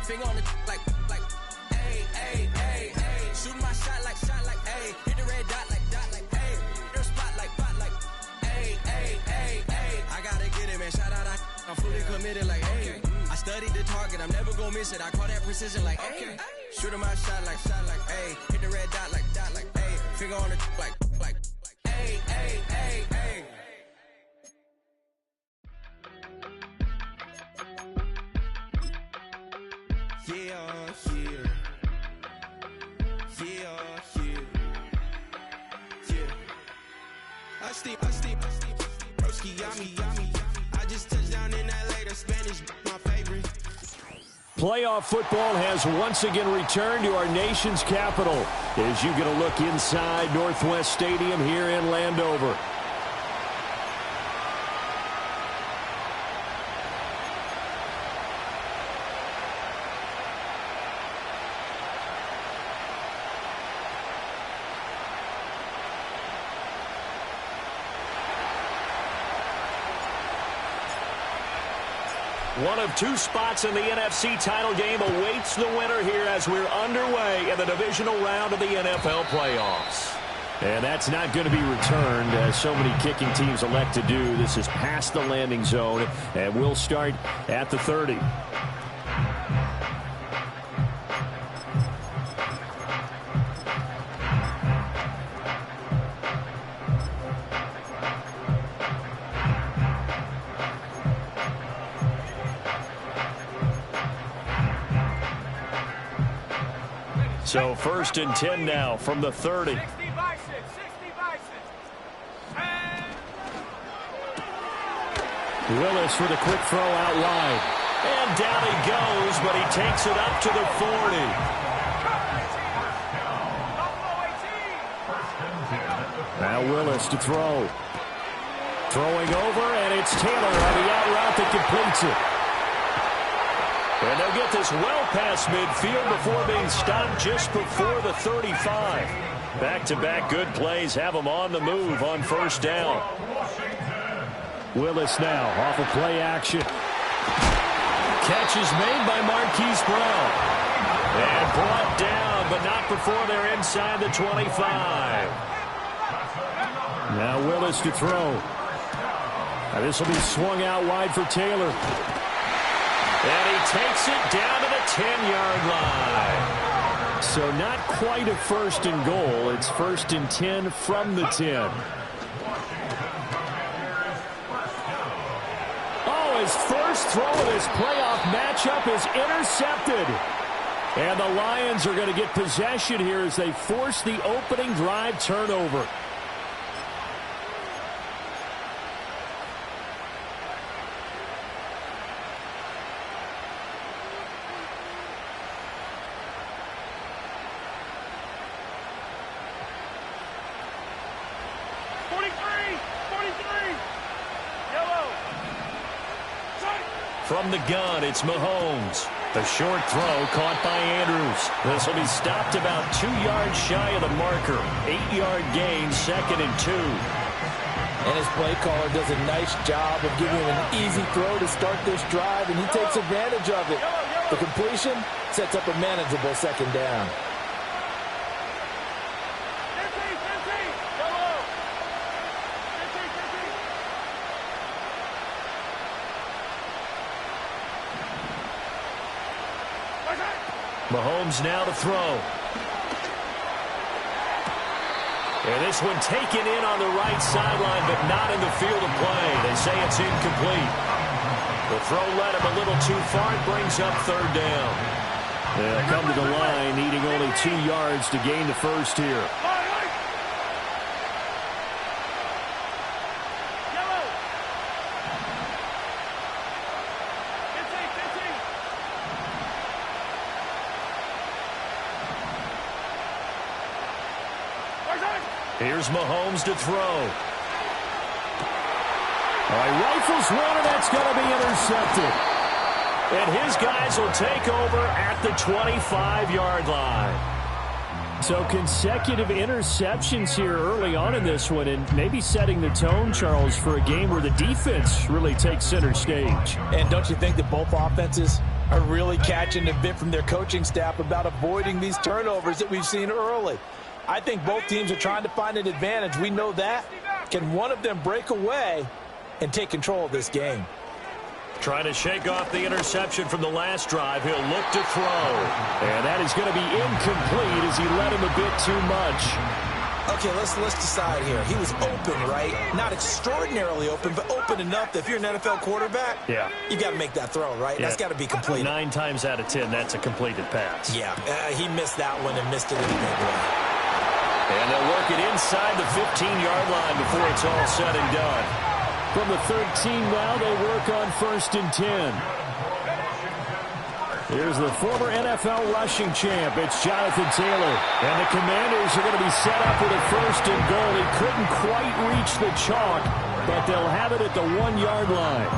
finger on the like, hey, hey, hey, hey. Shoot my shot like, hey. Hit the red dot like, hey. Their spot like, hey, hey, hey, hey. I gotta get it, man. Shout out, I'm fully committed like, hey. I studied the target, I'm never gonna miss it. I call that precision like, hey. Shooting my shot like, hey. Hit the red dot like, hey. Finger on the like, hey, hey, hey, hey. Yeah, yeah. Yeah, yeah. Yeah. I steep. Broski, yummy. I just touched down in LA, the Spanish, my favorite. Playoff football has once again returned to our nation's capital as you get a look inside Northwest Stadium here in Landover. One of two spots in the NFC title game awaits the winner here as we're underway in the divisional round of the NFL playoffs. And that's not going to be returned as so many kicking teams elect to do. This is past the landing zone, and we'll start at the 30. So 1st and 10 now from the 30. 60 by 6. Willis with a quick throw out wide. And down he goes, but he takes it up to the 40. Now Willis to throw. Throwing over, and it's Taylor on the out route that completes it. And they'll get this well past midfield before being stopped just before the 35. Back-to-back good plays have them on the move on 1st down. Willis now off of play action. Catch is made by Marquise Brown. And brought down, but not before they're inside the 25. Now Willis to throw. Now this will be swung out wide for Taylor. And he takes it down to the 10-yard line. So not quite a 1st and goal. It's 1st and 10 from the 10. Oh, his first throw of this playoff matchup is intercepted. And the Lions are going to get possession here as they force the opening drive turnover. From the gun, it's Mahomes. The short throw caught by Andrews. This will be stopped about 2 yards shy of the marker. 8-yard gain, 2nd and 2. And his play caller does a nice job of giving him an easy throw to start this drive, and he takes advantage of it. The completion sets up a manageable 2nd down. Mahomes now to throw. And this one taken in on the right sideline, but not in the field of play. They say it's incomplete. The throw led him a little too far. It brings up 3rd down. They'll come to the line, needing only 2 yards to gain the first here. Here's Mahomes to throw. All right, rifles one, and that's going to be intercepted. And his guys will take over at the 25-yard line. So consecutive interceptions here early on in this one, and maybe setting the tone, Charles, for a game where the defense really takes center stage. And don't you think that both offenses are really catching a bit from their coaching staff about avoiding these turnovers that we've seen early. I think both teams are trying to find an advantage. We know that. Can one of them break away and take control of this game? Trying to shake off the interception from the last drive. He'll look to throw. And that is going to be incomplete as he led him a bit too much. Okay, let's decide here. He was open, right? Not extraordinarily open, but open enough that if you're an NFL quarterback, you got to make that throw, right? Yeah. That's got to be complete. 9 times out of 10, that's a completed pass. Yeah, he missed that one and missed it in a big way. And they'll work it inside the 15-yard line before it's all said and done. From the 13 now, they work on 1st and 10. Here's the former NFL rushing champ. It's Jonathan Taylor. And the Commanders are going to be set up with a 1st and goal. He couldn't quite reach the chalk, but they'll have it at the 1-yard line.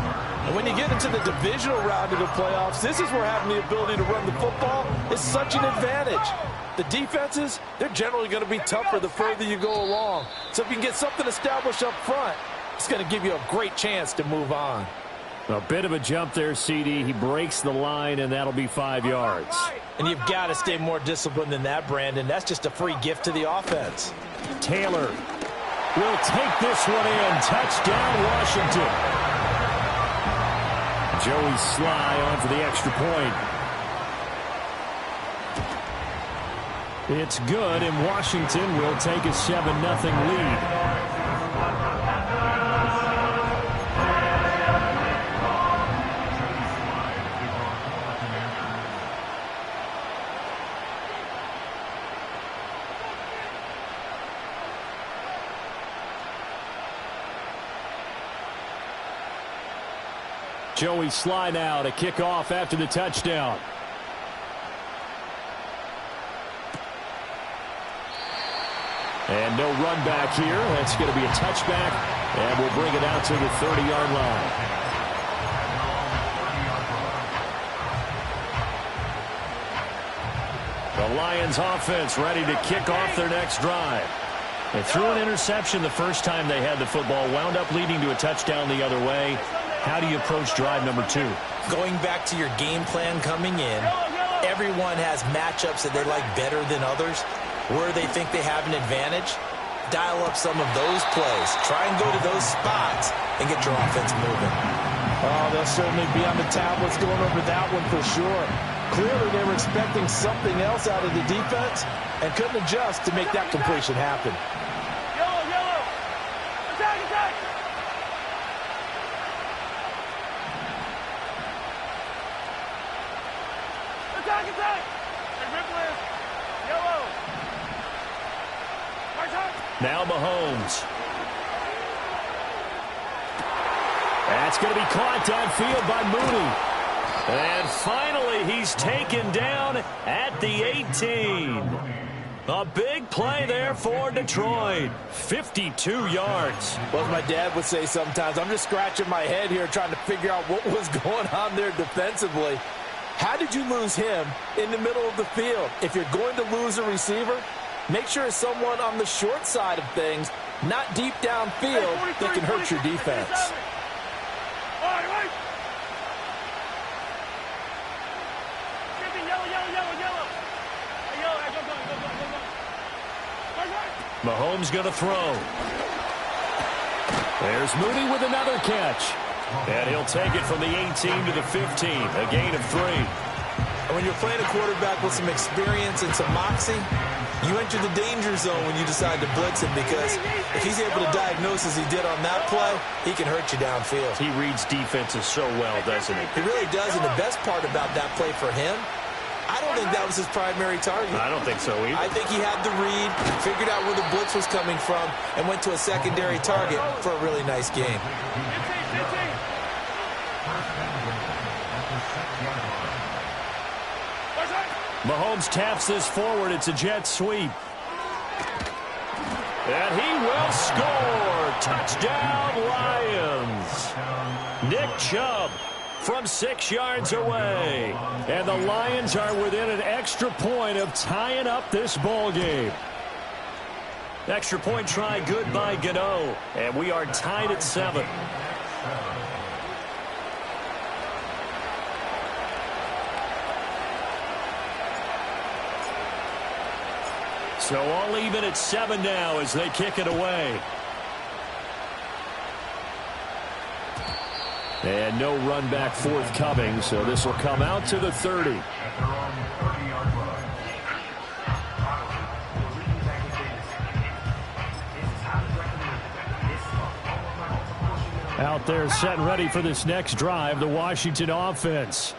And when you get into the divisional round of the playoffs, this is where having the ability to run the football is such an advantage. The defenses, they're generally going to be tougher the further you go along. So if you can get something established up front, it's going to give you a great chance to move on. A bit of a jump there, CD. He breaks the line, and that'll be 5 yards. And you've got to stay more disciplined than that, Brandon. That's just a free gift to the offense. Taylor will take this one in. Touchdown, Washington. Joey Sly on for the extra point. It's good, and Washington will take a 7-0 lead. Joey Sly now to kick off after the touchdown. And no run back here. That's going to be a touchback, and we'll bring it out to the 30-yard line. The Lions offense ready to kick off their next drive. They threw an interception the first time they had the football, wound up leading to a touchdown the other way. How do you approach drive number 2? Going back to your game plan coming in, everyone has matchups that they like better than others. Where they think they have an advantage, dial up some of those plays. Try and go to those spots and get your offense moving. Oh, they'll certainly be on the tablets going over that one for sure. Clearly they were expecting something else out of the defense and couldn't adjust to make that completion happen. Yellow. Attack. Attack. Yellow. Now Mahomes. That's going to be caught downfield by Mooney. And finally, he's taken down at the 18. A big play there for Detroit. 52 yards. Well, as my dad would say sometimes, I'm just scratching my head here trying to figure out what was going on there defensively. How did you lose him in the middle of the field? If you're going to lose a receiver, make sure it's someone on the short side of things, not deep downfield, that can hurt your defense. Mahomes going to throw. There's Mooney with another catch. And he'll take it from the 18 to the 15, a gain of 3. And when you're playing a quarterback with some experience and some moxie, you enter the danger zone when you decide to blitz him, because if he's able to diagnose as he did on that play, he can hurt you downfield. He reads defenses so well, doesn't he? He really does, and the best part about that play for him, I don't think that was his primary target. I don't think so either. I think he had the read, figured out where the blitz was coming from, and went to a secondary target for a really nice game. Mahomes taps this forward. It's a jet sweep. And he will score. Touchdown, Lions. Nick Chubb from 6 yards away. And the Lions are within an extra point of tying up this ball game. Extra point try good by Gano. And we are tied at 7. So all even at 7 now as they kick it away. And no run back forthcoming, so this will come out to the 30. Out there set and ready for this next drive, the Washington offense.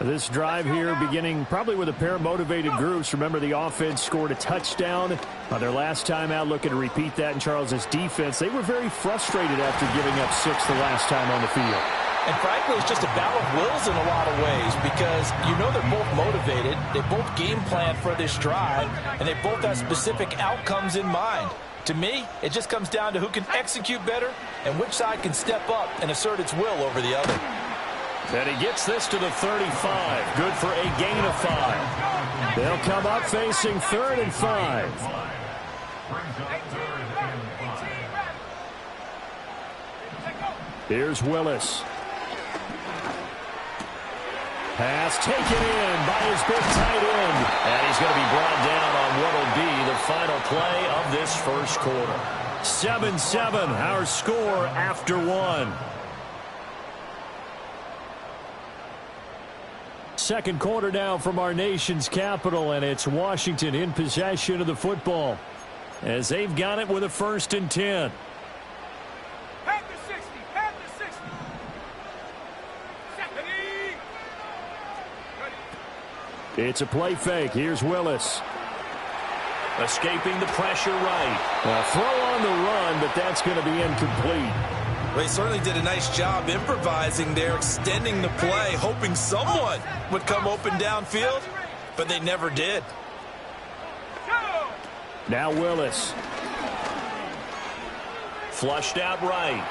This drive here beginning probably with a pair of motivated groups. Remember, the offense scored a touchdown on their last time out, looking to repeat that in Charles's defense. They were very frustrated after giving up 6 the last time on the field. And frankly, it's just a battle of wills in a lot of ways because you know they're both motivated. They both game plan for this drive, and they both have specific outcomes in mind. To me, it just comes down to who can execute better and which side can step up and assert its will over the other. And he gets this to the 35. Good for a gain of 5. They'll come up facing 3rd and 5. Here's Willis. Pass taken in by his big tight end. And he's going to be brought down on what will be the final play of this first quarter. 7-7, our score after 1. Second quarter now from our nation's capital, and it's Washington in possession of the football as they've got it with a 1st and 10. Half the 60, half the 60. It's a play fake. Here's Willis. Escaping the pressure right. A throw on the run, but that's going to be incomplete. Well, he certainly did a nice job improvising there, extending the play, hoping someone would come open downfield, but they never did. Now Willis. Flushed out right.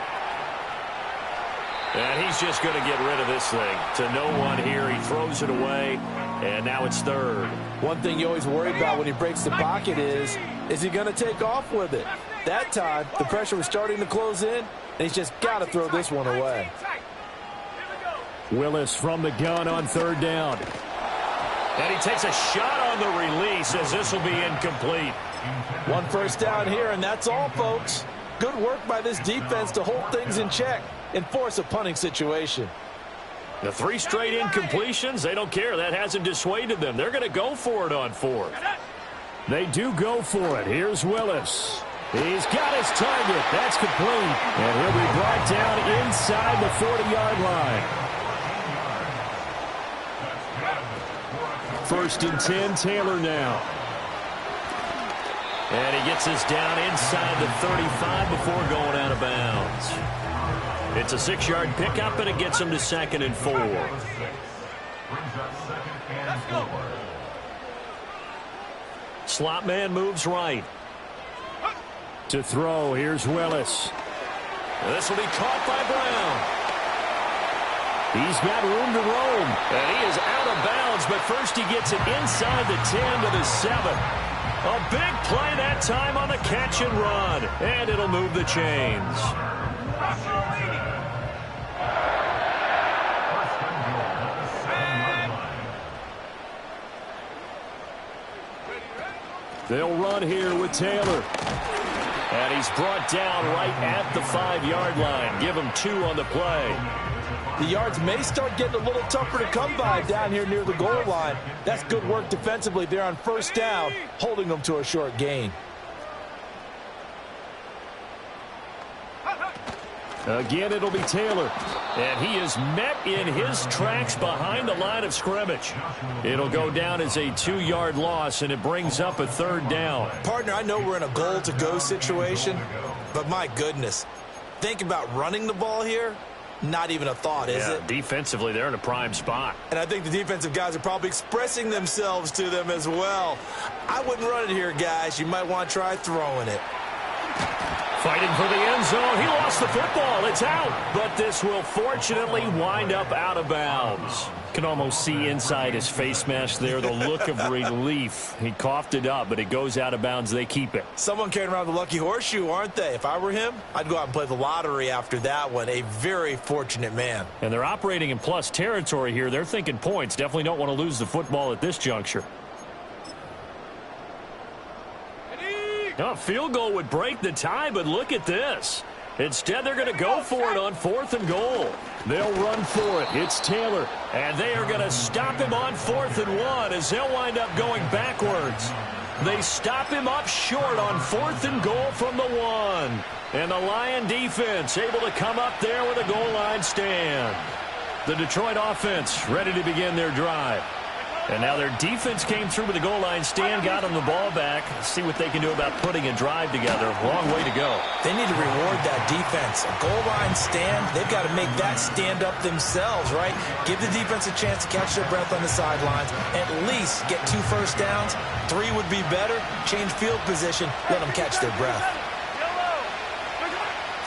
And he's just going to get rid of this thing. To no one here. He throws it away, and now it's 3rd. One thing you always worry about when he breaks the pocket is he going to take off with it? That time, the pressure was starting to close in, and he's just got to throw this one away. Willis from the gun on 3rd down. And he takes a shot on the release as this will be incomplete. 1 first down here, and that's all, folks. Good work by this defense to hold things in check and force a punting situation. The 3 straight incompletions, they don't care. That hasn't dissuaded them. They're going to go for it on 4th. They do go for it. Here's Willis. He's got his target. That's complete. And he'll be brought down inside the 40-yard line. 1st and 10, Taylor now. And he gets this down inside the 35 before going out of bounds. It's a 6-yard pickup, and it gets him to 2nd and 4. Slot man moves right. To throw, here's Willis. This will be caught by Brown. He's got room to roam, and he is out of bounds, but first he gets it inside the 10 to the 7. A big play that time on the catch and run, and it'll move the chains. They'll run here with Taylor. And he's brought down right at the 5-yard line. Give him 2 on the play. The yards may start getting a little tougher to come by down here near the goal line. That's good work defensively there on 1st down, holding them to a short gain. Again, it'll be Taylor. And he is met in his tracks behind the line of scrimmage. It'll go down as a 2-yard loss, and it brings up a 3rd down. Partner, I know we're in a goal-to-go situation, but my goodness, think about running the ball here. Not even a thought, is it? Defensively, they're in a prime spot. And I think the defensive guys are probably expressing themselves to them as well. I wouldn't run it here, guys. You might want to try throwing it. Fighting for the end zone. He lost the football. It's out. But this will fortunately wind up out of bounds. Can almost see inside his face mask there the look of relief. He coughed it up, but it goes out of bounds. They keep it. Someone carrying around the lucky horseshoe, aren't they? If I were him, I'd go out and play the lottery after that one. A very fortunate man. And they're operating in plus territory here. They're thinking points. Definitely don't want to lose the football at this juncture. A field goal would break the tie, but look at this. Instead, they're going to go for it on 4th and goal. They'll run for it. It's Taylor. And they are going to stop him on 4th and 1 as they'll wind up going backwards. They stop him up short on 4th and goal from the 1. And the Lion defense able to come up there with a goal line stand. The Detroit offense ready to begin their drive. And now their defense came through with the goal line stand, got them the ball back. Let's see what they can do about putting a drive together. Long way to go. They need to reward that defense. A goal line stand, they've got to make that stand up themselves, right? Give the defense a chance to catch their breath on the sidelines. At least get 2 first downs. 3 would be better. Change field position. Let them catch their breath.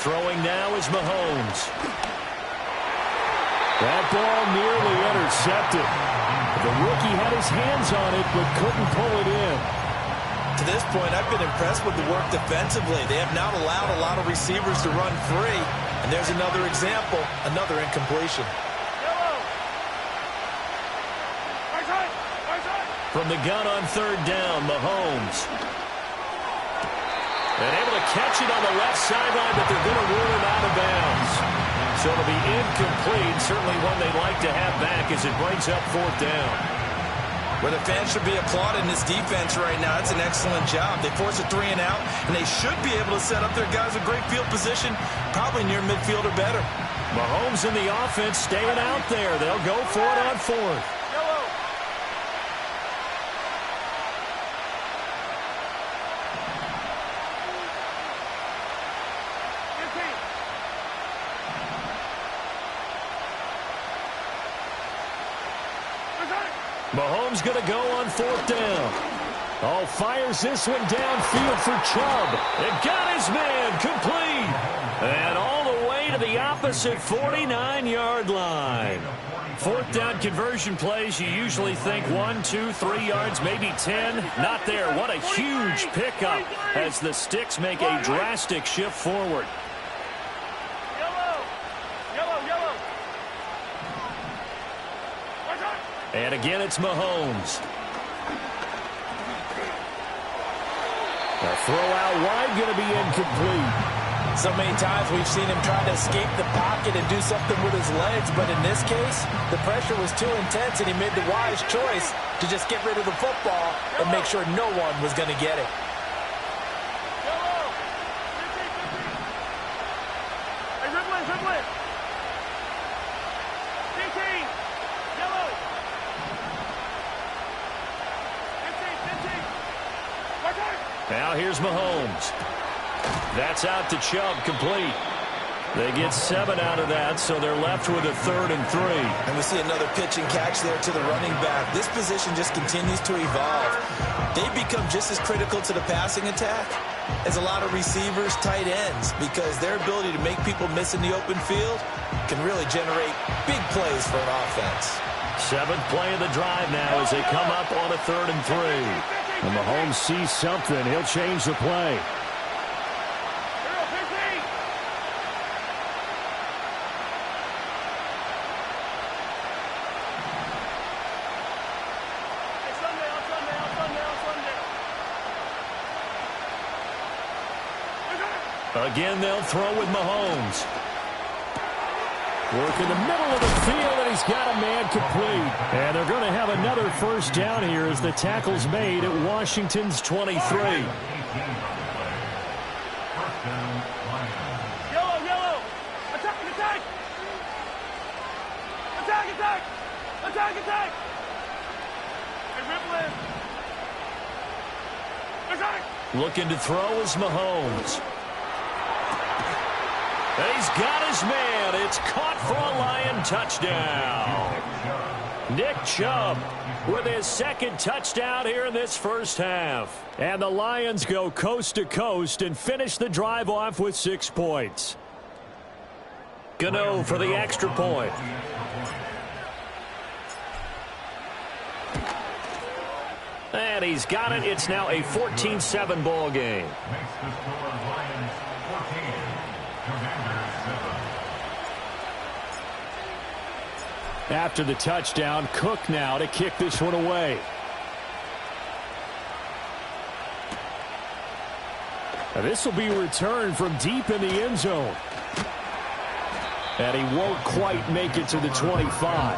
Throwing now is Mahomes. That ball nearly intercepted. The rookie had his hands on it, but couldn't pull it in. To this point, I've been impressed with the work defensively. They have not allowed a lot of receivers to run free. And there's another example, another incompletion. From the gun on 3rd down, Mahomes. And able to catch it on the left sideline, but they're going to rule him out of bounds. So it'll be incomplete, certainly one they'd like to have back as it brings up 4th down. Well, the fans should be applauding this defense right now. It's an excellent job. They force a 3 and out, and they should be able to set up their guys with great field position, probably near midfield or better. Mahomes and the offense staying out there. They'll go for it on 4th. Mahomes going to go on 4th down. Oh, fires this one downfield for Chubb. And got his man complete. And all the way to the opposite 49-yard line. 4th down conversion plays, you usually think 1, 2, 3 yards, maybe 10. Not there. What a huge pickup as the Sticks make a drastic shift forward. And again, it's Mahomes. A throw out wide going to be incomplete. So many times we've seen him try to escape the pocket and do something with his legs, but in this case, the pressure was too intense and he made the wise choice to just get rid of the football and make sure no one was going to get it. Now here's Mahomes. That's out to Chubb, complete. They get 7 out of that, so they're left with a 3rd and 3. And we see another pitch and catch there to the running back. This position just continues to evolve. They become just as critical to the passing attack as a lot of receivers, tight ends, because their ability to make people miss in the open field can really generate big plays for an offense. 7th play of the drive now as they come up on a 3rd and 3. And Mahomes sees something. He'll change the play. Again, they'll throw with Mahomes. Work in the middle of the field, and he's got a man complete. And they're going to have another 1st down here as the tackle's made at Washington's 23. Yellow. Attack. Attack. Hey, rip Attack. Looking to throw is Mahomes. And he's got his man. It's caught for a Lion touchdown. Nick Chubb with his 2nd touchdown here in this first half. And the Lions go coast to coast and finish the drive off with 6 points. Gano for the extra point. And he's got it. It's now a 14-7 ball game. After the touchdown, Cook now to kick this one away. This will be returned from deep in the end zone. And he won't quite make it to the 25.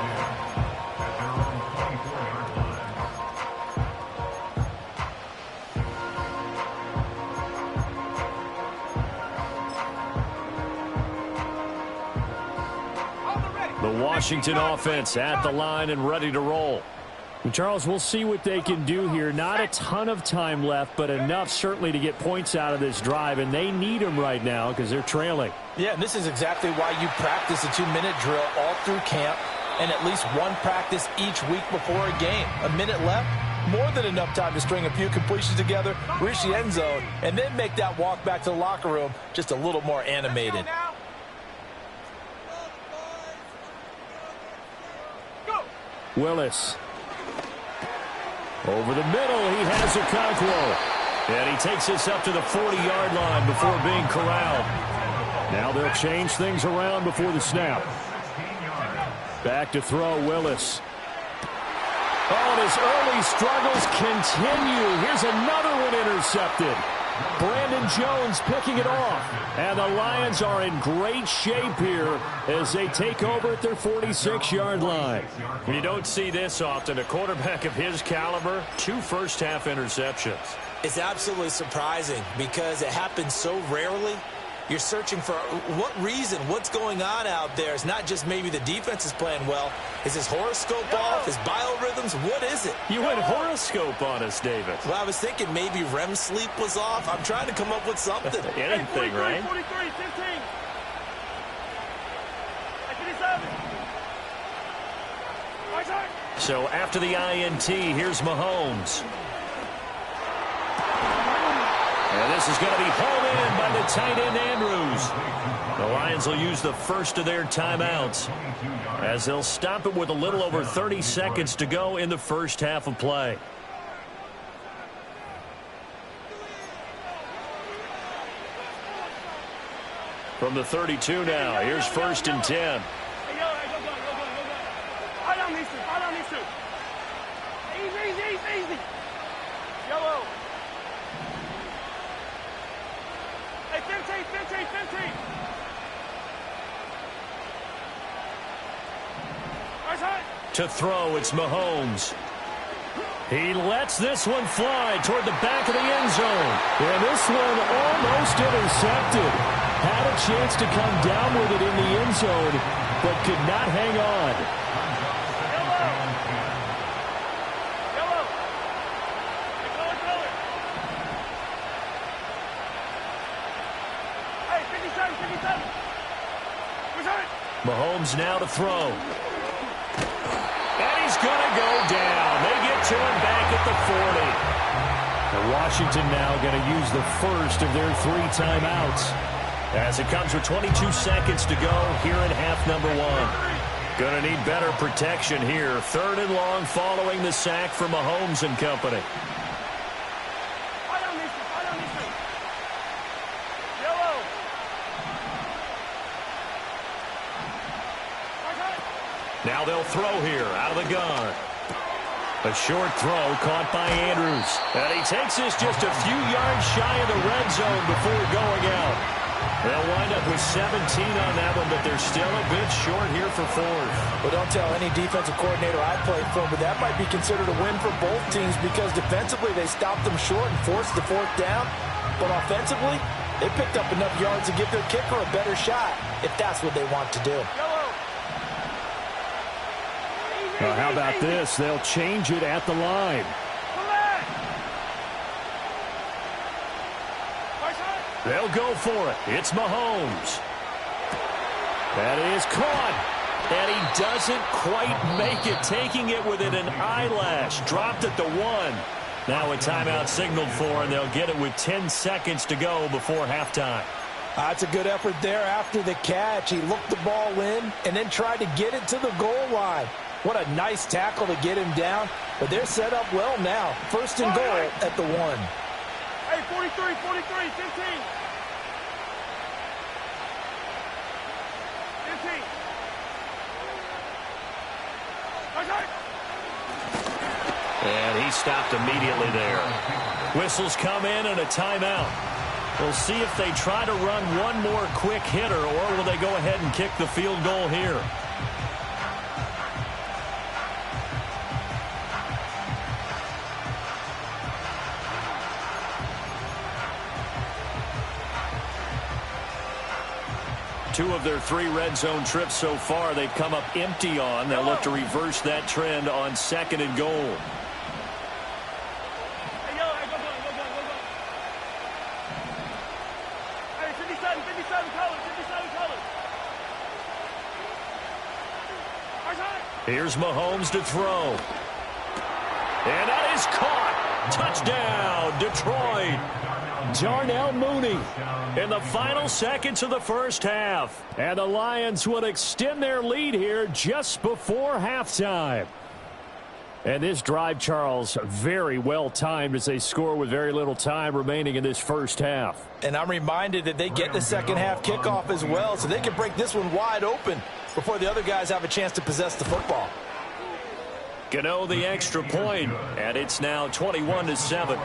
The Washington offense at the line and ready to roll. And Charles, we'll see what they can do here. Not a ton of time left, but enough certainly to get points out of this drive, and they need them right now because they're trailing. Yeah, and this is exactly why you practice a 2-minute drill all through camp and at least one practice each week before a game. A minute left, more than enough time to string a few completions together, reach the end zone, and then make that walk back to the locker room just a little more animated. Willis. Over the middle, he has Okonkwo. And he takes this up to the 40-yard line before being corralled. Now they'll change things around before the snap. Back to throw, Willis. Oh, and his early struggles continue. Here's another one intercepted. Brandon Jones picking it off. And the Lions are in great shape here as they take over at their 46-yard line. You don't see this often. A quarterback of his caliber, 2 first-half interceptions. It's absolutely surprising because it happens so rarely. You're searching for what reason, what's going on out there. It's not just maybe the defense is playing well. Is his horoscope off? His biorhythms? What is it? You went horoscope on us, David. Well, I was thinking maybe REM sleep was off. I'm trying to come up with something. Anything, right? 43, 15. 57. So after the INT, here's Mahomes. And this is going to be hauled in by the tight end, Andrews. The Lions will use the first of their timeouts as they'll stop it with a little over 30 seconds to go in the first half of play. From the 32 now, here's 1st and 10. Easy. Yellow. Hey, 15. To throw, it's Mahomes. He lets this one fly toward the back of the end zone. And this one almost intercepted. Had a chance to come down with it in the end zone, but could not hang on. Yellow. Hey, 57. Return. Mahomes now to throw. And he's going to go down. They get to him back at the 40. And Washington now going to use the first of their 3 timeouts. As it comes with 22 seconds to go here in half number 1. Going to need better protection here. 3rd and long following the sack from Mahomes and company. Now they'll throw here out of the gun. A short throw caught by Andrews. And he takes this just a few yards shy of the red zone before going out. They'll wind up with 17 on that one, but they're still a bit short here for 4th. Well, don't tell any defensive coordinator I played for, but that might be considered a win for both teams because defensively they stopped them short and forced the 4th down. But offensively, they picked up enough yards to give their kicker a better shot if that's what they want to do. Well, how about this? They'll change it at the line. They'll go for it. It's Mahomes. That is caught. And he doesn't quite make it, taking it within an eyelash. Dropped at the 1. Now a timeout signaled for, and they'll get it with 10 seconds to go before halftime. That's a good effort there after the catch. He looked the ball in and then tried to get it to the goal line. What a nice tackle to get him down. But they're set up well now. 1st and goal at the 1. Hey, 43, 15. 15. And he stopped immediately there. Whistles come in and a timeout. We'll see if they try to run one more quick hitter, or will they go ahead and kick the field goal here. Two of their 3 red zone trips so far, they've come up empty on. They'll look to reverse that trend on 2nd and goal. Here's Mahomes to throw. And that is caught. Touchdown, Detroit. Darnell Mooney in the final seconds of the first half. And the Lions would extend their lead here just before halftime. And this drive, Charles, very well timed as they score with very little time remaining in this first half. And I'm reminded that they get the second half kickoff as well, so they can break this one wide open before the other guys have a chance to possess the football. Gano the extra point, and it's now 21-7.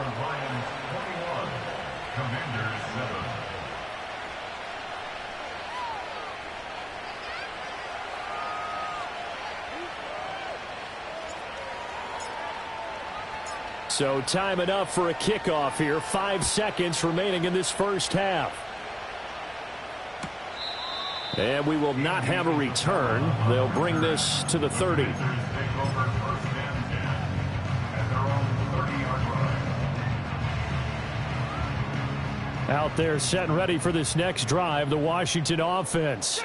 So time enough for a kickoff here. 5 seconds remaining in this first half. And we will not have a return. They'll bring this to the 30. Out there set and ready for this next drive, the Washington offense.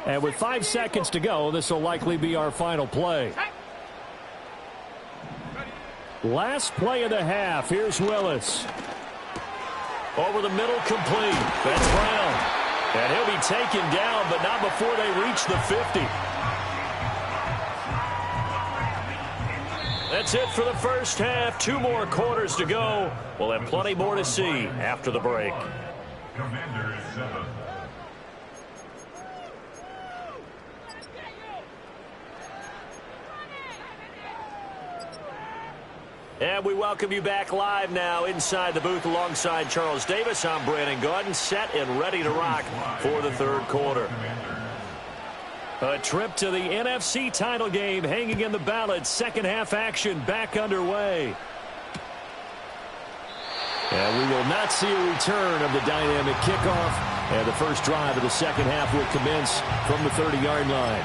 And with 5 seconds to go, this will likely be our final play. Last play of the half. Here's Willis. Over the middle, complete. That's Brown. And he'll be taken down, but not before they reach the 50. That's it for the first half. 2 more quarters to go. We'll have plenty more to see after the break. And we welcome you back live now inside the booth alongside Charles Davis. I'm Brandon Gaudin, set and ready to rock for the third quarter. A trip to the NFC title game hanging in the balance. Second half action back underway. And we will not see a return of the dynamic kickoff. And the first drive of the second half will commence from the 30-yard line.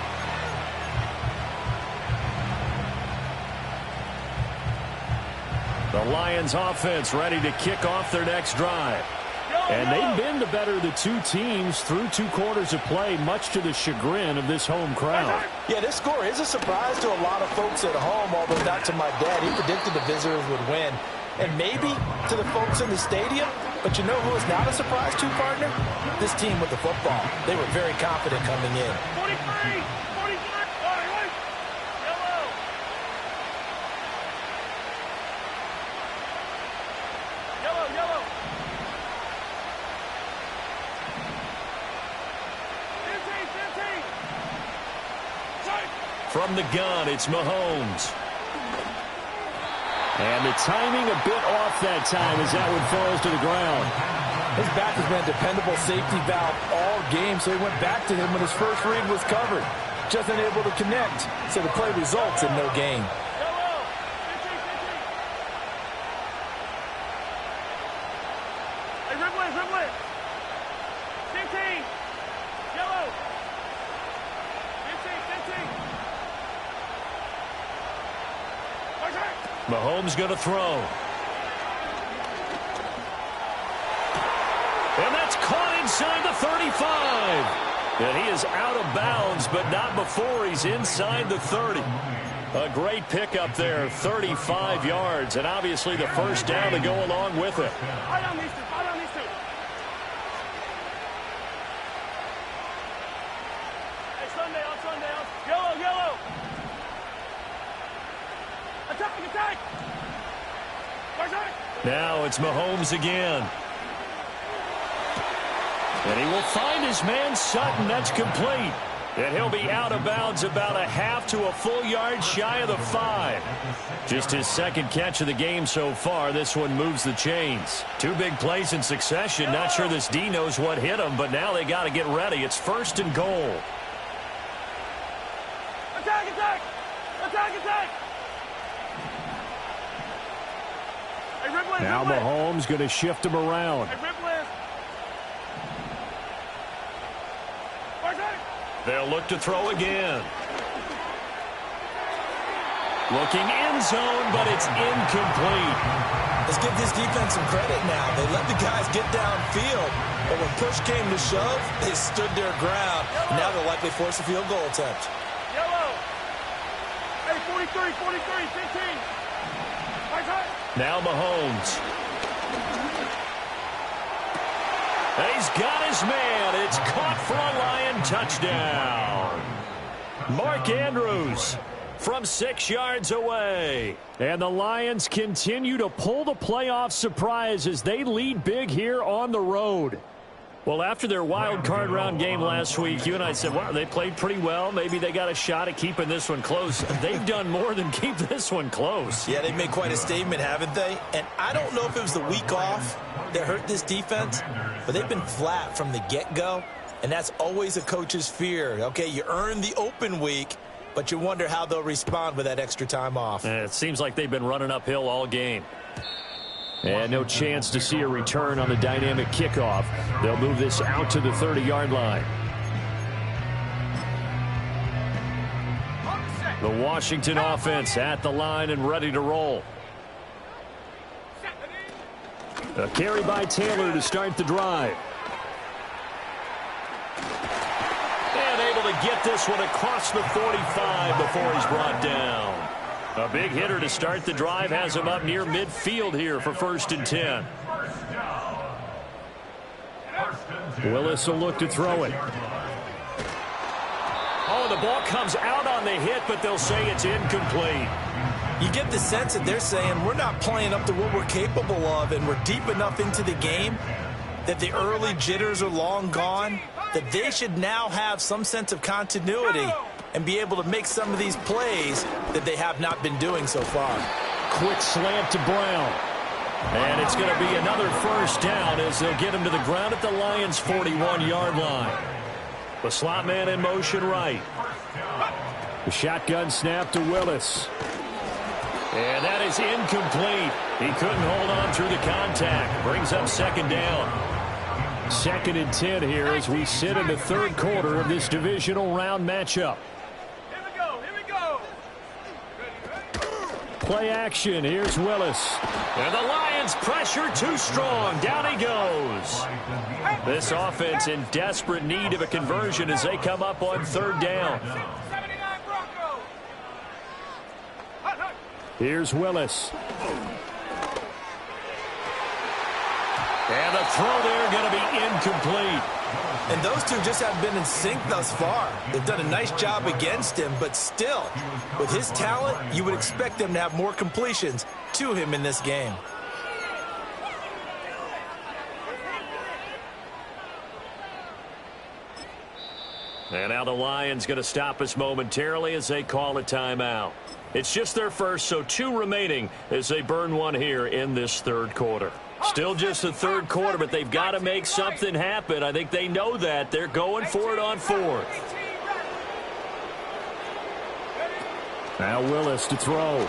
The Lions offense ready to kick off their next drive. And they've been the better of the 2 teams through 2 quarters of play, much to the chagrin of this home crowd. Yeah, this score is a surprise to a lot of folks at home, although not to my dad. He predicted the visitors would win. And maybe to the folks in the stadium. But you know who is not a surprise to, partner? This team with the football. They were very confident coming in. 43! 45! Wait! Yellow! Yellow, yellow! 15! From the gun, it's Mahomes. And the timing a bit off that time as that one falls to the ground. His back has been a dependable safety valve all game, so he went back to him when his first read was covered. Just unable to connect, so the play results in no gain. Yellow! 15! Hey, Riblet! 15! Yellow! 15! Mahomes going to throw. And that's caught inside the 35. And he is out of bounds, but not before he's inside the 30. A great pickup there, 35 yards, and obviously the first down to go along with it. Right on these two. Hey, Sunday. Yellow. Attack! Now it's Mahomes again. And he will find his man Sutton. That's complete. And he'll be out of bounds about a half to a full yard shy of the 5. Just his second catch of the game so far. This one moves the chains. 2 big plays in succession. Not sure this D knows what hit him, but now they got to get ready. It's 1st and goal. Attack, attack! Attack, attack! Hey, Ripley, Now Ripley. Mahomes going to shift him around. Hey, Ripley. They'll look to throw again. Looking end zone, but it's incomplete. Let's give this defense some credit now. They let the guys get downfield, but when push came to shove, they stood their ground. Now they'll likely force a field goal attempt. Yellow. Hey, 43, 43, 15. Now Mahomes. He's got his man. It's caught for a Lion touchdown. Mark Andrews from 6 yards away. And the Lions continue to pull the playoff surprise as they lead big here on the road. Well, after their wild card round game last week, you and I said, well, they played pretty well. Maybe they got a shot at keeping this one close. They've done more than keep this one close. Yeah, they've made quite a statement, haven't they? And I don't know if it was the week off that hurt this defense, but they've been flat from the get-go, and that's always a coach's fear. Okay, you earn the open week, but you wonder how they'll respond with that extra time off. It seems like they've been running uphill all game. And no chance to see a return on the dynamic kickoff. They'll move this out to the 30-yard line. The Washington offense at the line and ready to roll. A carry by Taylor to start the drive. And able to get this one across the 45 before he's brought down. A big hitter to start the drive has him up near midfield here for 1st and 10. Willis will look to throw it. Oh, the ball comes out on the hit, but they'll say it's incomplete. You get the sense that they're saying we're not playing up to what we're capable of, and we're deep enough into the game that the early jitters are long gone, that they should now have some sense of continuity and be able to make some of these plays that they have not been doing so far. Quick slant to Brown. And it's going to be another 1st down as they'll get him to the ground at the Lions' 41-yard line. The slot man in motion right. The shotgun snap to Willis. And that is incomplete. He couldn't hold on through the contact. Brings up 2nd down. 2nd and 10 here as we sit in the 3rd quarter of this divisional round matchup. Here we go, here we go. Play action. Here's Willis. And the Lions pressure too strong. Down he goes. This offense in desperate need of a conversion as they come up on 3rd down. 79 Broncos. Here's Willis. And the throw there going to be incomplete. And those two just haven't been in sync thus far. They've done a nice job against him, but still, with his talent, you would expect them to have more completions to him in this game. And now the Lions going to stop us momentarily as they call a timeout. It's just their first, so 2 remaining as they burn one here in this 3rd quarter. Still just the 3rd quarter, but they've got to make something happen. I think they know that. They're going for it on 4th. Now Willis to throw.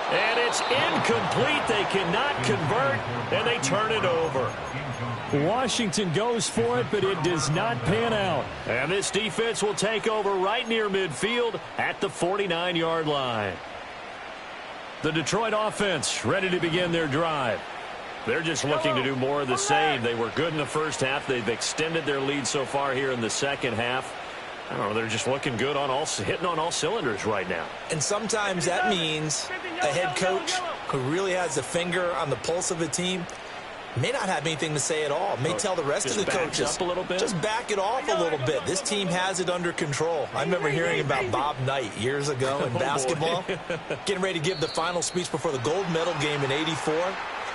And it's incomplete. They cannot convert, and they turn it over. Washington goes for it, but it does not pan out. And this defense will take over right near midfield at the 49-yard line. The Detroit offense ready to begin their drive. They're just looking to do more of the same. They were good in the first half. They've extended their lead so far here in the second half. I don't know, they're just looking good hitting on all cylinders right now. And sometimes that means a head coach who really has a finger on the pulse of a team may not have anything to say at all. May tell the rest of the coaches, up a little bit. Just back it off a little bit. This team has it under control. I remember hearing about Bob Knight years ago in basketball, getting ready to give the final speech before the gold medal game in '84.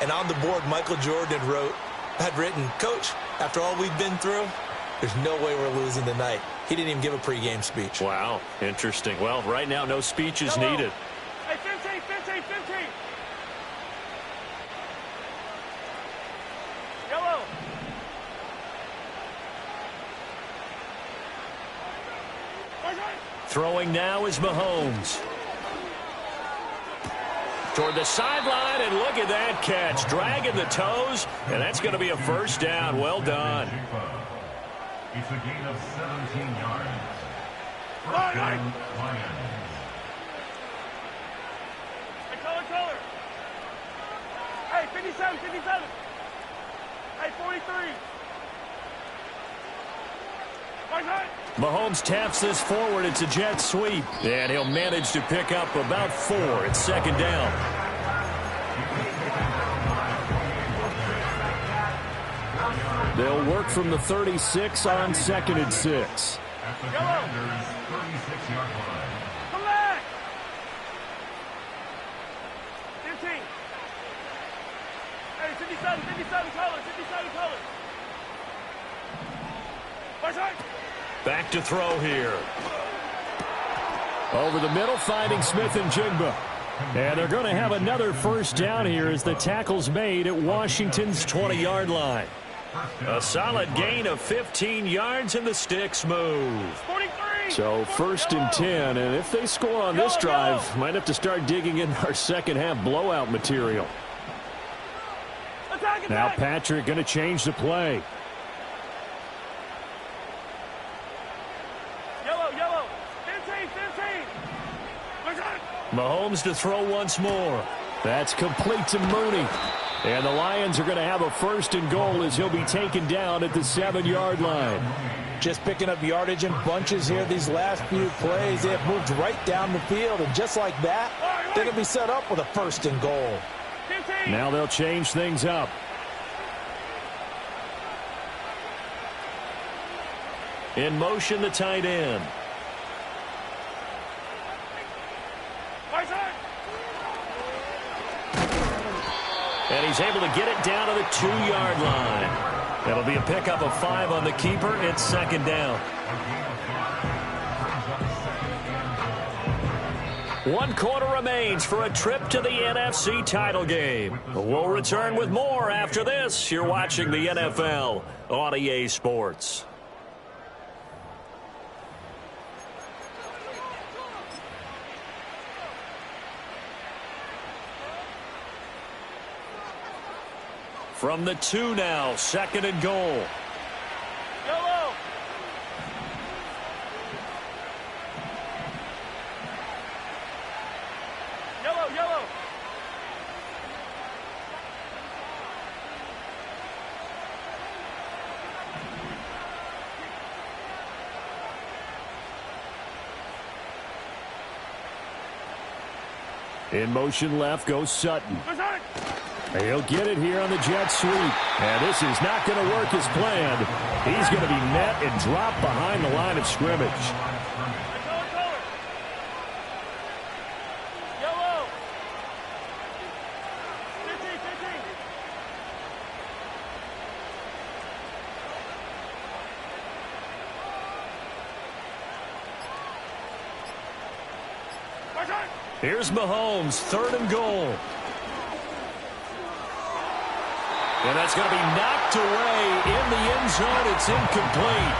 And on the board, Michael Jordan had written, "Coach, After all we've been through, there's no way we're losing tonight. He didn't even give a pregame speech. Wow, interesting. Well, right now, no speech is needed. Hey, 15, 15, 15. Yellow. Throwing now is Mahomes. Toward the sideline, and look at that catch. Dragging the toes, and that's going to be a first down. Well done. It's a gain of 17 yards. Lions. Lions. Hey, color. Hey, 57, 57. Hey, 43. Mahomes taps this forward. It's a jet sweep, and he'll manage to pick up about 4. It's second down. They'll work from the 36 on 2nd and 6. At the Commanders' 36-yard line. Come back. 15. Hey, 57 color, 57 color. Back to throw here. Over the middle, finding Smith and Jigba. And they're going to have another first down here as the tackle's made at Washington's 20-yard line. A solid gain of 15 yards, and the sticks move. 43. So 1st and 10, and if they score on this drive, might have to start digging in our second half blowout material. Attack. Now Patrick going to change the play. Yellow. 15. Mahomes to throw once more. That's complete to Mooney. And the Lions are going to have a 1st and goal as he'll be taken down at the 7-yard line. Just picking up yardage in bunches here these last few plays. They have moved right down the field, and just like that, they're going to be set up with a 1st and goal. 15. Now they'll change things up. In motion, the tight end. And he's able to get it down to the 2-yard line. That'll be a pickup of 5 on the keeper. It's second down. 1 quarter remains for a trip to the NFC title game. We'll return with more after this. You're watching the NFL on EA Sports. From the 2 now, 2nd and goal. Yellow. In motion left goes Sutton. He'll get it here on the jet sweep. And this is not going to work as planned. He's going to be met and dropped behind the line of scrimmage. Yellow. 15. Here's Mahomes, 3rd and goal. And that's going to be knocked away in the end zone. It's incomplete.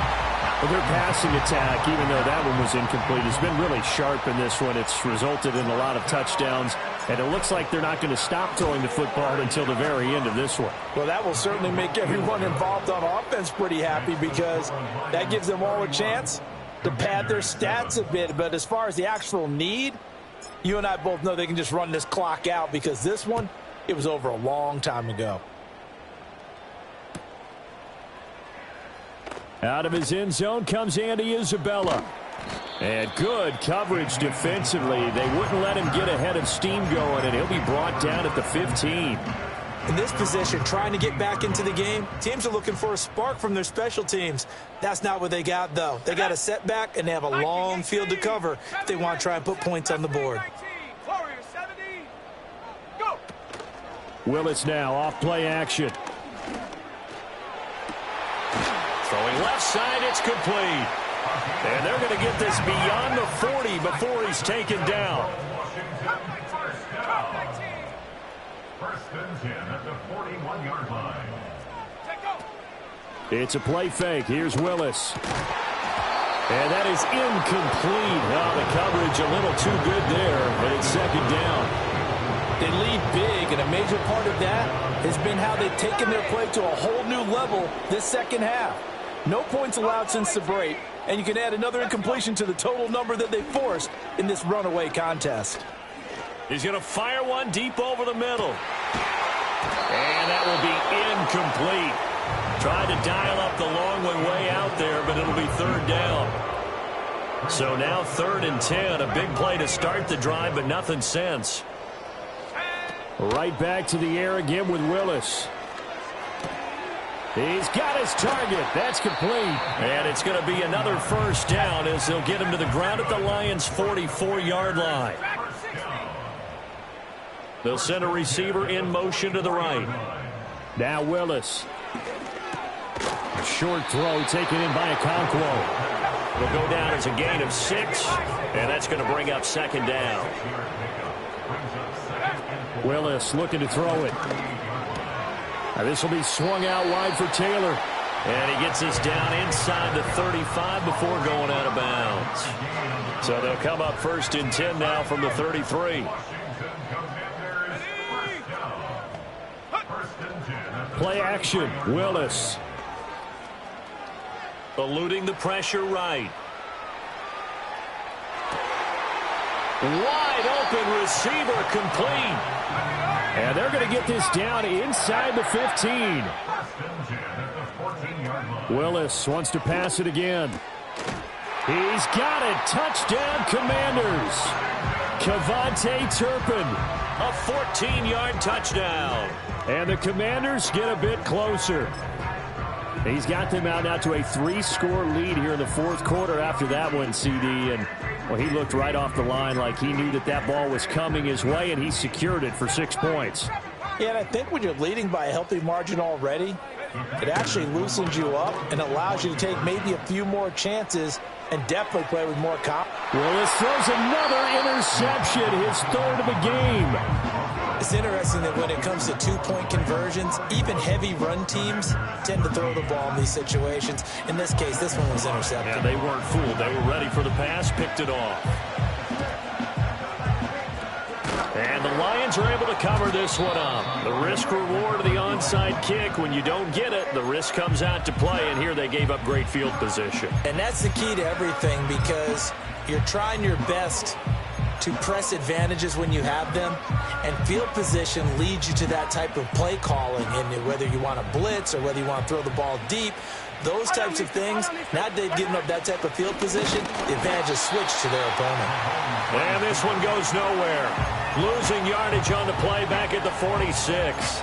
Well, their passing attack, even though that one was incomplete, has been really sharp in this one. It's resulted in a lot of touchdowns, and it looks like they're not going to stop throwing the football until the very end of this one. Well, that will certainly make everyone involved on offense pretty happy because that gives them all a chance to pad their stats a bit. But as far as the actual need, you and I both know they can just run this clock out because this one, it was over a long time ago. Out of his end zone comes Andy Isabella. And good coverage defensively. They wouldn't let him get ahead of steam going, and he'll be brought down at the 15. In this position, trying to get back into the game, teams are looking for a spark from their special teams. That's not what they got, though. They got a setback, and they have a long field to cover if they want to try and put points on the board. Warriors 70. Go. Willis now off play action. Left side, it's complete. And they're going to get this beyond the 40 before he's taken down. First and 10 at the 41-yard line. It's a play fake. Here's Willis. And that is incomplete. Oh, the coverage a little too good there, and it's second down. They lead big, and a major part of that has been how they've taken their play to a whole new level this second half. No points allowed since the break, and you can add another incompletion to the total number that they forced in this runaway contest. He's going to fire one deep over the middle. And that will be incomplete. Tried to dial up the long one way out there, but it'll be third down. So now 3rd and 10, a big play to start the drive, but nothing since. Right back to the air again with Willis. He's got his target. That's complete. And it's going to be another first down as they'll get him to the ground at the Lions' 44-yard line. They'll send a receiver in motion to the right. Now Willis. A short throw taken in by Okonkwo. Will go down as a gain of 6, and that's going to bring up second down. Willis looking to throw it. Now this will be swung out wide for Taylor. And he gets this down inside the 35 before going out of bounds. So they'll come up 1st and 10 now from the 33. Play action. Willis. Eluding the pressure right. Wide open receiver complete. And they're going to get this down inside the 15. Willis wants to pass it again. He's got it. Touchdown, Commanders. Kevontae Turpin. A 14-yard touchdown. And the Commanders get a bit closer. He's got them out now to a 3-score lead here in the 4th quarter after that one, CD. And, well, he looked right off the line like he knew that that ball was coming his way, and he secured it for 6 points. Yeah, and I think when you're leading by a healthy margin already, it actually loosens you up and allows you to take maybe a few more chances and definitely play with more confidence. Willis throws another interception, his 3rd of the game. It's interesting that when it comes to 2-point conversions, even heavy run teams tend to throw the ball in these situations. In this case, this one was intercepted. Yeah, they weren't fooled. They were ready for the pass, picked it off. And the Lions are able to cover this one up. The risk-reward of the onside kick, when you don't get it, the risk comes out to play, and here they gave up great field position. And that's the key to everything, because you're trying your best to press advantages when you have them, and field position leads you to that type of play calling. And whether you want to blitz or whether you want to throw the ball deep, those types of things, now they've given up that type of field position, the advantage is switched to their opponent. And this one goes nowhere. Losing yardage on the play back at the 46.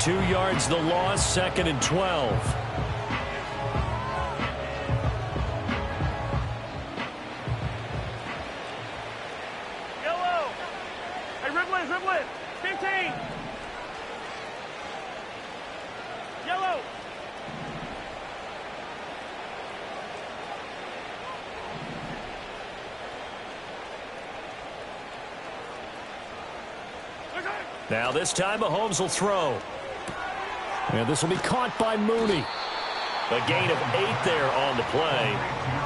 2 yards the loss, 2nd and 12. Dribbling. 15. Yellow. Now this time Mahomes will throw. And this will be caught by Mooney. A gain of 8 there on the play.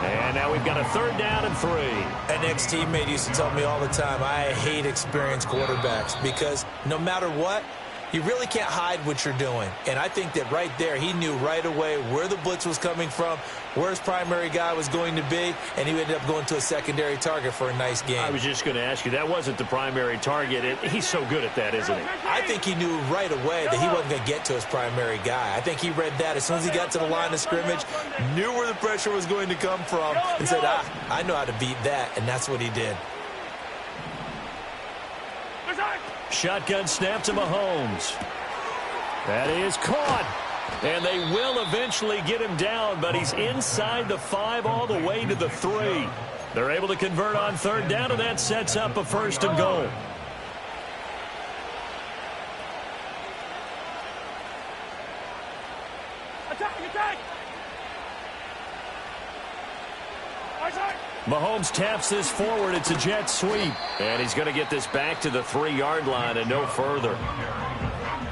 And now we've got a 3rd down and 3. An ex-teammate used to tell me all the time, I hate experienced quarterbacks because no matter what, you really can't hide what you're doing. And I think that right there, he knew right away where the blitz was coming from, where his primary guy was going to be, and he ended up going to a secondary target for a nice game. I was just going to ask you, that wasn't the primary target. He's so good at that, isn't he? I think he knew right away that he wasn't going to get to his primary guy. I think he read that as soon as he got to the line of scrimmage, knew where the pressure was going to come from, and said, I know how to beat that, and that's what he did. Shotgun snap to Mahomes. That is caught. And they will eventually get him down, but he's inside the 5 all the way to the 3. They're able to convert on 3rd down, and that sets up a 1st and goal. Attack! Mahomes taps this forward. It's a jet sweep. And he's going to get this back to the 3-yard line and no further.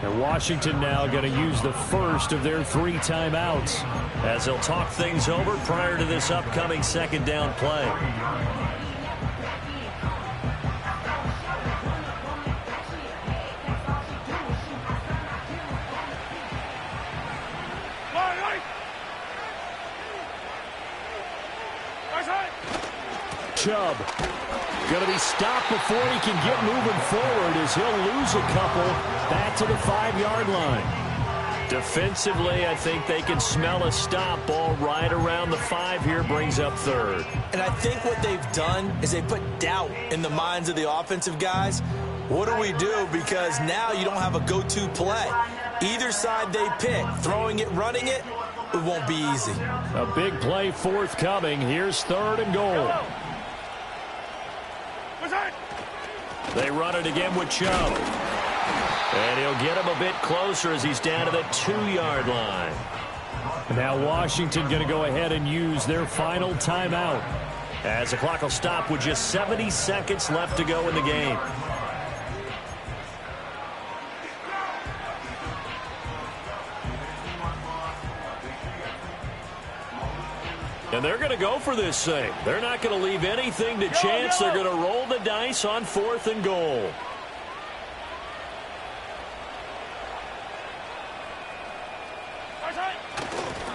And Washington now going to use the first of their 3 timeouts as they'll talk things over prior to this upcoming second down play. Chubb going to be stopped before he can get moving forward as he'll lose a couple back to the 5-yard line. Defensively, I think they can smell a stop. Ball right around the 5 here, brings up 3rd. And I think what they've done is they put doubt in the minds of the offensive guys. What do we do? Because now you don't have a go-to play. Either side they pick, throwing it, running it, it won't be easy. A big play forthcoming. Here's 3rd and goal. They run it again with Chubb. And he'll get him a bit closer as he's down to the 2-yard line. Now Washington going to go ahead and use their final timeout, as the clock will stop with just 70 seconds left to go in the game. And they're going to go for this thing. They're not going to leave anything to chance. They're going to roll the dice on 4th and goal.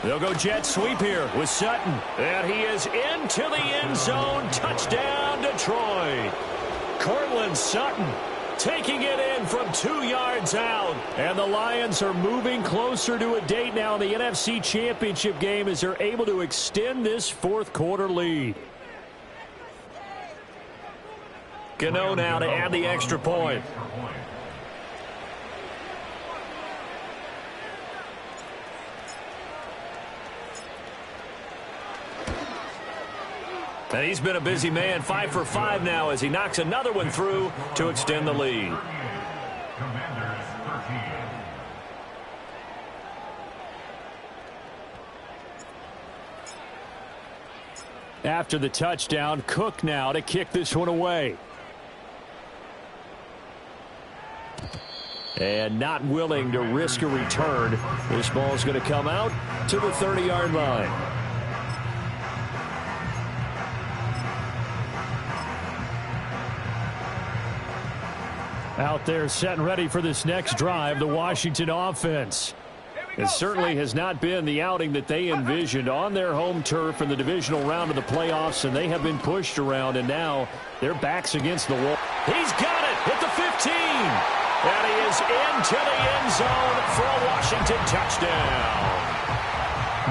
They'll go jet sweep here with Sutton. And he is into the end zone. Touchdown, Detroit. Cortland Sutton taking it in from 2 yards out. And the Lions are moving closer to a date now in the NFC Championship game as they're able to extend this 4th quarter lead. Gano now to add the extra point. And he's been a busy man, 5 for 5 now as he knocks another one through to extend the lead. Commanders 13. After the touchdown, Cook now to kick this one away. And not willing to risk a return. This ball's going to come out to the 30-yard line. Out there set and ready for this next drive, the Washington offense. It certainly has not been the outing that they envisioned on their home turf in the divisional round of the playoffs, and they have been pushed around, and now their backs against the wall. He's got it at the 15. And he is into the end zone for a Washington touchdown.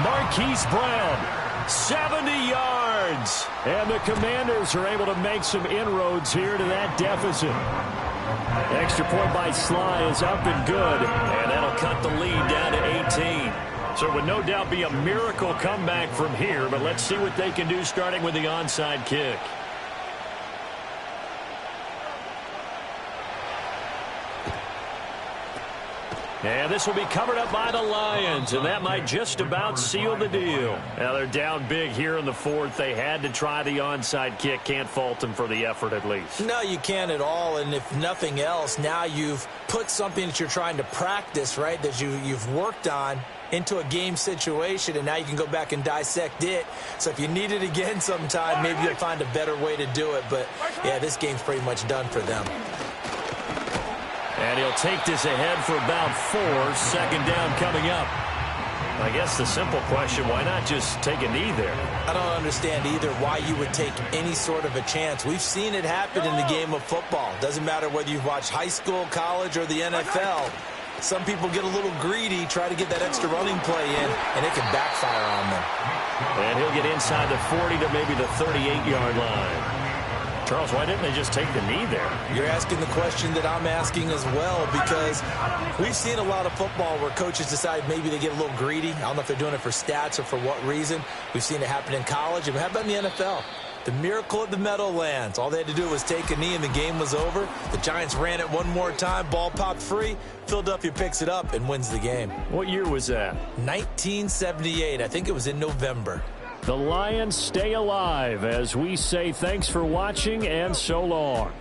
Marquise Brown, 70 yards. And the Commanders are able to make some inroads here to that deficit. Extra point by Sly is up and good. And that'll cut the lead down to 18. So it would no doubt be a miracle comeback from here, but let's see what they can do starting with the onside kick. And this will be covered up by the Lions, and that might just about seal the deal. Now they're down big here in the 4th. They had to try the onside kick. Can't fault them for the effort at least. No, you can't at all, and if nothing else, now you've put something that you're trying to practice, right, that you've worked on into a game situation, and now you can go back and dissect it. So if you need it again sometime, maybe you'll find a better way to do it. But, yeah, this game's pretty much done for them. And he'll take this ahead for about 4. Second down coming up. I guess the simple question, why not just take a knee there? I don't understand either why you would take any sort of a chance. We've seen it happen in the game of football. Doesn't matter whether you've watched high school, college, or the NFL. Some people get a little greedy, try to get that extra running play in, and it can backfire on them. And he'll get inside the 40 to maybe the 38-yard line. Charles, why didn't they just take the knee there? You're asking the question that I'm asking as well, because we've seen a lot of football where coaches decide maybe they get a little greedy. I don't know if they're doing it for stats or for what reason. We've seen it happen in college. And how about in the NFL? The miracle of the Meadowlands. All they had to do was take a knee and the game was over. The Giants ran it one more time. Ball popped free. Philadelphia picks it up and wins the game. What year was that? 1978. I think it was in November. The Lions stay alive as we say thanks for watching and so long.